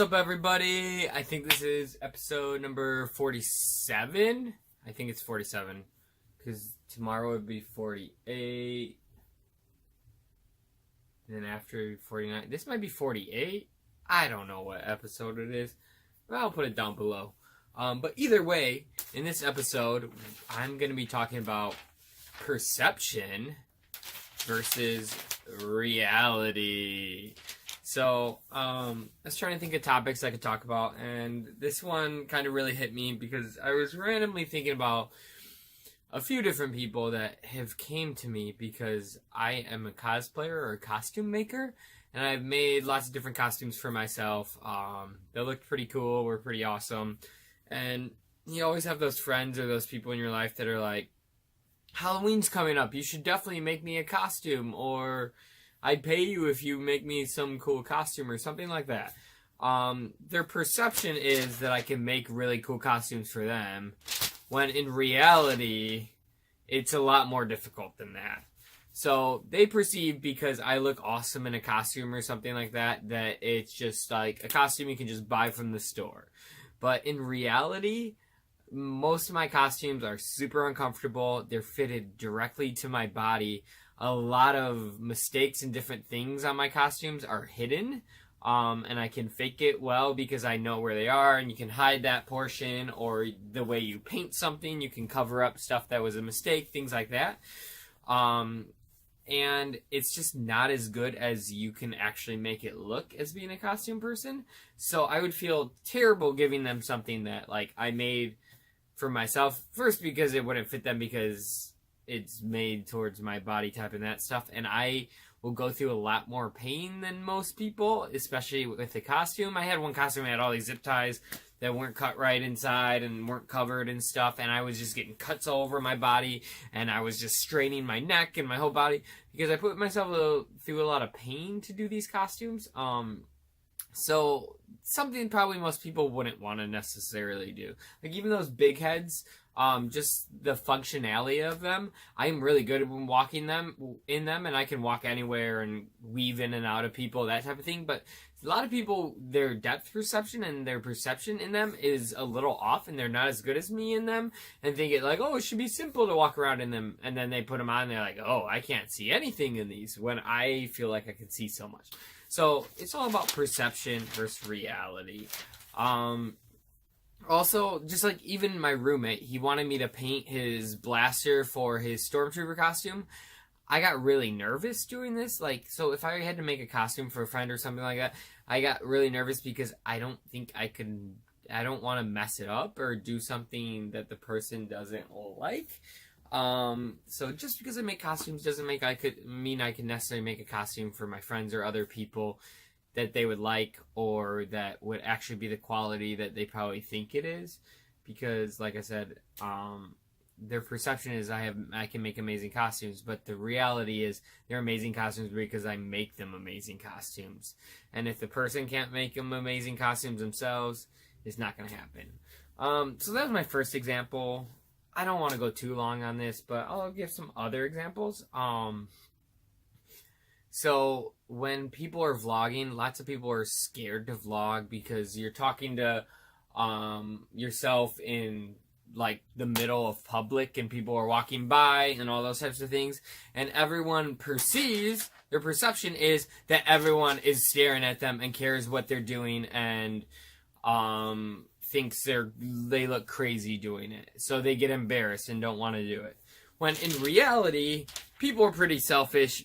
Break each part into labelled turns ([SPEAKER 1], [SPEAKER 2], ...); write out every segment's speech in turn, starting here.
[SPEAKER 1] up, everybody? I think this is episode number 47. I think it's 47. Because tomorrow would be 48. And then after 49. This might be 48. I don't know what episode it is. I'll put it down below. But either way, in this episode, I'm going to be talking about perception versus reality. So, I was trying to think of topics I could talk about, and this one kind of really hit me because I was randomly thinking about a few different people that have came to me because I am a cosplayer or a costume maker, and I've made lots of different costumes for myself. They looked pretty cool, were pretty awesome, and you always have those friends or those people in your life that are like, Halloween's coming up, you should definitely make me a costume, or I'd pay you if you make me some cool costume or something like that. Their perception is that I can make really cool costumes for them, when in reality, it's a lot more difficult than that. So they perceive because I look awesome in a costume or something like that, that it's just like a costume you can just buy from the store. But in reality, most of my costumes are super uncomfortable. They're fitted directly to my body. A lot of mistakes and different things on my costumes are hidden, and I can fake it well because I know where they are, and you can hide that portion, or the way you paint something, you can cover up stuff that was a mistake, things like that. And it's just not as good as you can actually make it look as being a costume person. So I would feel terrible giving them something that like I made for myself, first because it wouldn't fit them because it's made towards my body type and that stuff, and I will go through a lot more pain than most people, especially with the costume. I had one costume that had all these zip ties that weren't cut right inside and weren't covered and stuff, and I was just getting cuts all over my body, and I was just straining my neck and my whole body because I put myself through a lot of pain to do these costumes. So something probably most people wouldn't want to necessarily do. Like even those big heads, just the functionality of them, I'm really good at walking in them, and I can walk anywhere and weave in and out of people, that type of thing. But a lot of people, their depth perception and their perception in them is a little off, and they're not as good as me in them, and think it like, oh, it should be simple to walk around in them, and then they put them on, and they're like, oh, I can't see anything in these, when I feel like I can see so much. So it's all about perception versus reality. Also, just like even my roommate, he wanted me to paint his blaster for his Stormtrooper costume. I got really nervous doing this. Like, so if I had to make a costume for a friend or something like that, I got really nervous because I don't think I don't want to mess it up or do something that the person doesn't like. So just because I make costumes doesn't mean I could necessarily make a costume for my friends or other people that they would like, or that would actually be the quality that they probably think it is, because like I said, their perception is I can make amazing costumes, but the reality is they're amazing costumes because I make them amazing costumes, and if the person can't make them amazing costumes themselves, it's not going to happen. So that was my first example. I don't want to go too long on this, but I'll give some other examples. So when people are vlogging, lots of people are scared to vlog because you're talking to yourself in like the middle of public, and people are walking by and all those types of things, and everyone perceives, their perception is that everyone is staring at them and cares what they're doing, and thinks they look crazy doing it, so they get embarrassed and don't want to do it. When in reality, people are pretty selfish.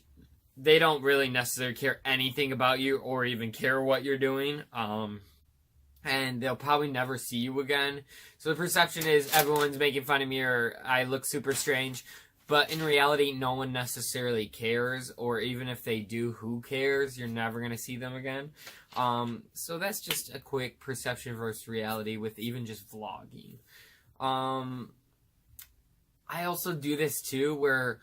[SPEAKER 1] They don't really necessarily care anything about you or even care what you're doing, and they'll probably never see you again. So the perception is everyone's making fun of me or I look super strange, but in reality, no one necessarily cares, or even if they do, who cares? You're never going to see them again. So that's just a quick perception versus reality with even just vlogging. I also do this too, where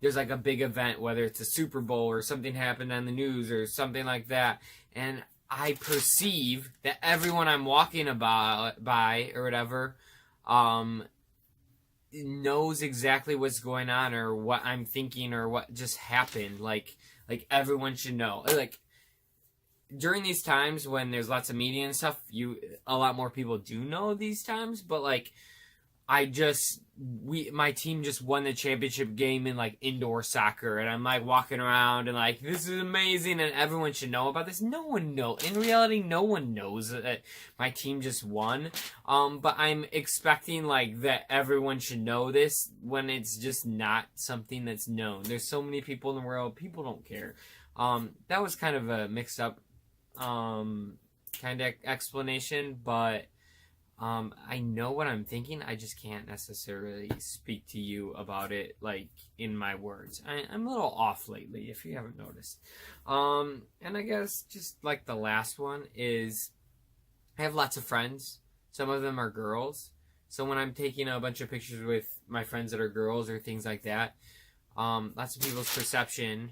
[SPEAKER 1] there's like a big event, whether it's a Super Bowl or something happened on the news or something like that, and I perceive that everyone I'm walking by or whatever knows exactly what's going on or what I'm thinking or what just happened. Like everyone should know. Like during these times when there's lots of media and stuff, a lot more people do know these times, but like my team just won the championship game in like indoor soccer, and I'm like walking around and like, this is amazing and everyone should know about this. No one knows. In reality, no one knows that my team just won. But I'm expecting like that everyone should know this when it's just not something that's known. There's so many people in the world, people don't care. That was kind of a mixed up kind of explanation, but I know what I'm thinking. I just can't necessarily speak to you about it like in my words. I'm a little off lately, if you haven't noticed. And I guess just like the last one is, I have lots of friends. Some of them are girls. So when I'm taking a bunch of pictures with my friends that are girls or things like that, lots of people's perception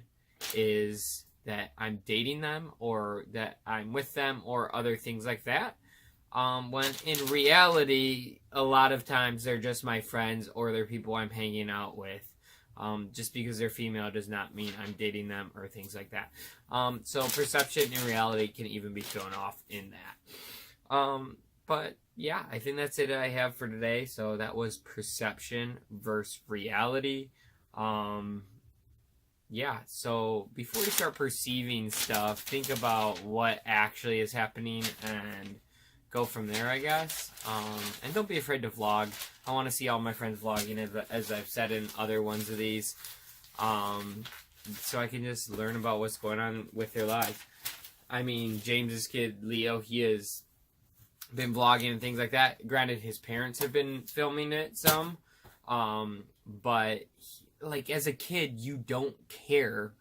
[SPEAKER 1] is that I'm dating them or that I'm with them or other things like that. When in reality, a lot of times they're just my friends or they're people I'm hanging out with. Just because they're female does not mean I'm dating them or things like that. So perception and reality can even be thrown off in that. But yeah, I think that's it I have for today. So that was perception versus reality. Yeah, so before you start perceiving stuff, think about what actually is happening and go from there, I guess. And don't be afraid to vlog. I want to see all my friends vlogging, as I've said in other ones of these. So I can just learn about what's going on with their lives. I mean, James's kid, Leo, he has been vlogging and things like that. Granted, his parents have been filming it some. But, like, as a kid, you don't care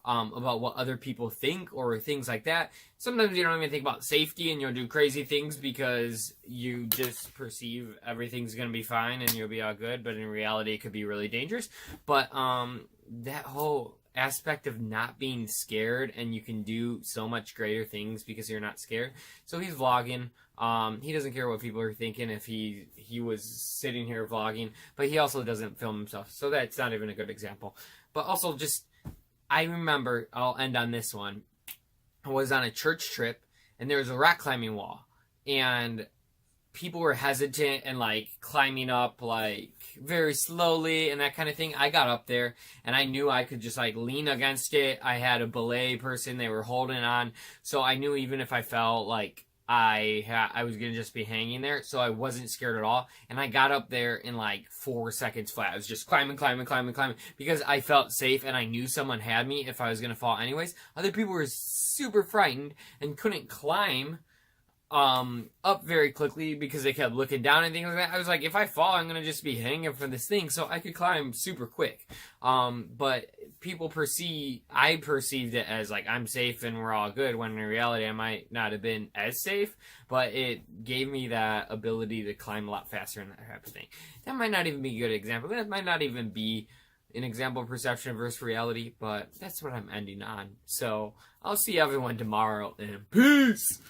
[SPEAKER 1] about what other people think or things like that. Sometimes you don't even think about safety and you'll do crazy things because you just perceive everything's going to be fine and you'll be all good, but in reality it could be really dangerous. But that whole aspect of not being scared, and you can do so much greater things because you're not scared. So he's vlogging. He doesn't care what people are thinking if he was sitting here vlogging, but he also doesn't film himself. So that's not even a good example. But also just, I remember, I'll end on this one. I was on a church trip, and there was a rock climbing wall. And people were hesitant and, like, climbing up, like, very slowly and that kind of thing. I got up there, and I knew I could just, like, lean against it. I had a belay person they were holding on. So I knew even if I fell, like, I was going to just be hanging there, so I wasn't scared at all. And I got up there in like 4 seconds flat. I was just climbing, because I felt safe and I knew someone had me if I was going to fall anyways. Other people were super frightened and couldn't climb up very quickly because they kept looking down and things like that. I was like, if I fall, I'm going to just be hanging from this thing, so I could climb super quick. But I perceived it as like, I'm safe and we're all good, when in reality I might not have been as safe, but it gave me that ability to climb a lot faster and that type of thing. That might not even be a good example. That might not even be an example of perception versus reality, but that's what I'm ending on. So I'll see everyone tomorrow, and peace!